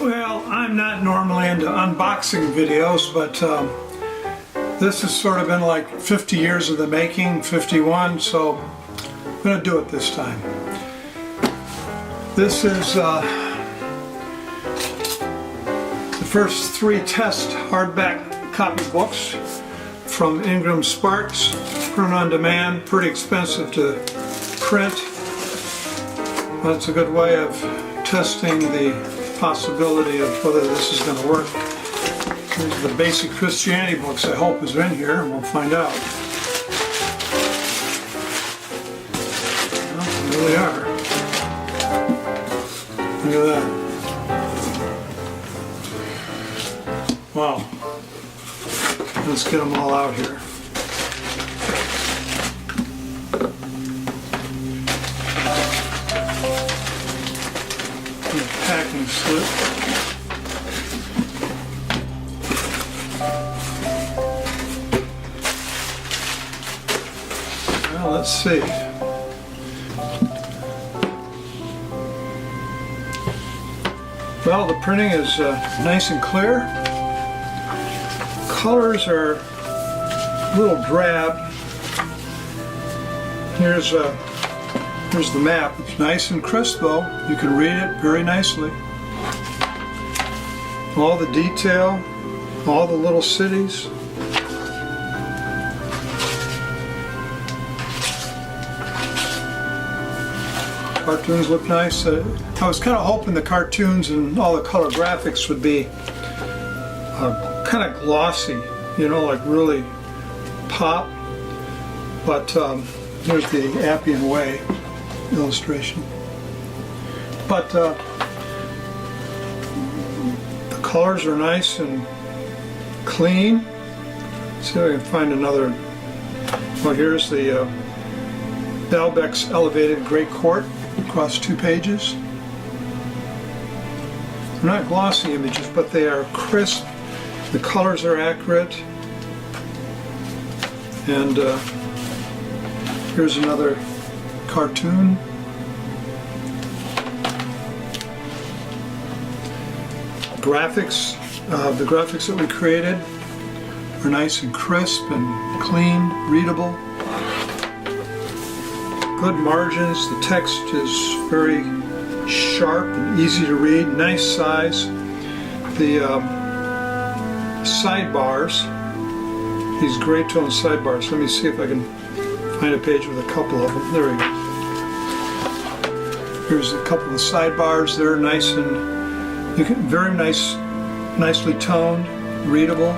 Well, I'm not normally into unboxing videos, but this has sort of been like 50 years of the making, 51, so I'm going to do it this time. This is the first 3 test hardback copy books from Ingram Sparks, print on demand, pretty expensive to print, but it's a good way of testing the possibility of whether this is going to work. These are the basic Christianity books I hope is in here, and we'll find out. Well, here they are. Look at that. Wow. Let's get them all out here. Packing slip. Well, let's see. Well, the printing is nice and clear. Colors are a little drab. Here's the map. It's nice and crisp though. You can read it very nicely. All the detail, all the little cities. Cartoons look nice. I was kind of hoping the cartoons and all the color graphics would be kind of glossy, you know, like really pop. But here's the Appian Way illustration. But the colors are nice and clean. See if I can find another. Well, here's the Baalbek's Elevated Great Court across 2 pages. They're not glossy images, but they are crisp. The colors are accurate. And here's another cartoon. Graphics, the graphics that we created are nice and crisp and clean, readable. Good margins. The text is very sharp and easy to read. Nice size. The sidebars, these gray tone sidebars. Let me see if I can find a page with a couple of them. There we go. Here's a couple of sidebars. They're nice and very nice, nicely toned, readable.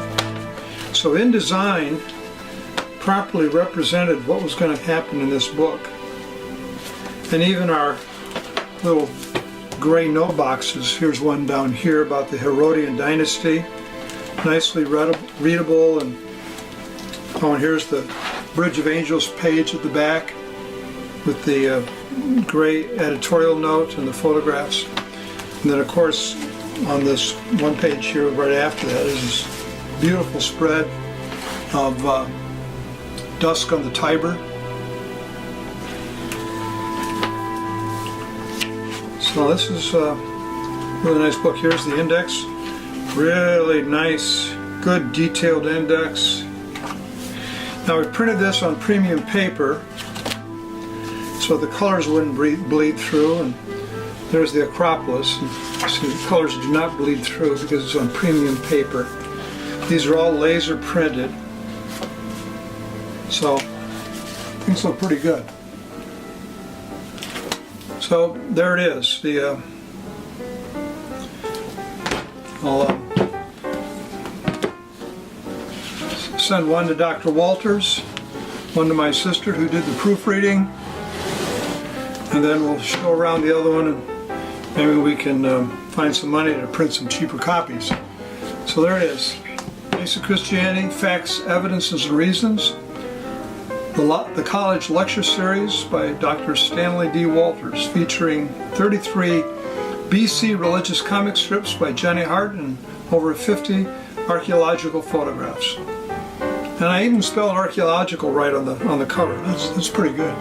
So in design, properly represented what was going to happen in this book. And even our little gray note boxes. Here's one down here about the Herodian dynasty. Nicely readable, and here's the Bridge of Angels page at the back with the gray editorial note and the photographs. And then of course on this one page here right after that is this beautiful spread of Dusk on the Tiber. So this is a really nice book. Here's the index. Really nice, good detailed index. Now we printed this on premium paper so the colors wouldn't bleed through, and there's the Acropolis. And see, the colors do not bleed through because it's on premium paper. These are all laser printed, so things look pretty good. So there it is. I'll send one to Dr. Walters, one to my sister who did the proofreading, and then we'll show around the other one, and maybe we can find some money to print some cheaper copies. So there it is. Basic Christianity, Facts, Evidences, and Reasons. The College Lecture Series by Dr. Stanley D. Walters, featuring 33 BC religious comic strips by Jenny Hart and over 50 archaeological photographs. And I even spelled archaeological right on the cover. That's pretty good.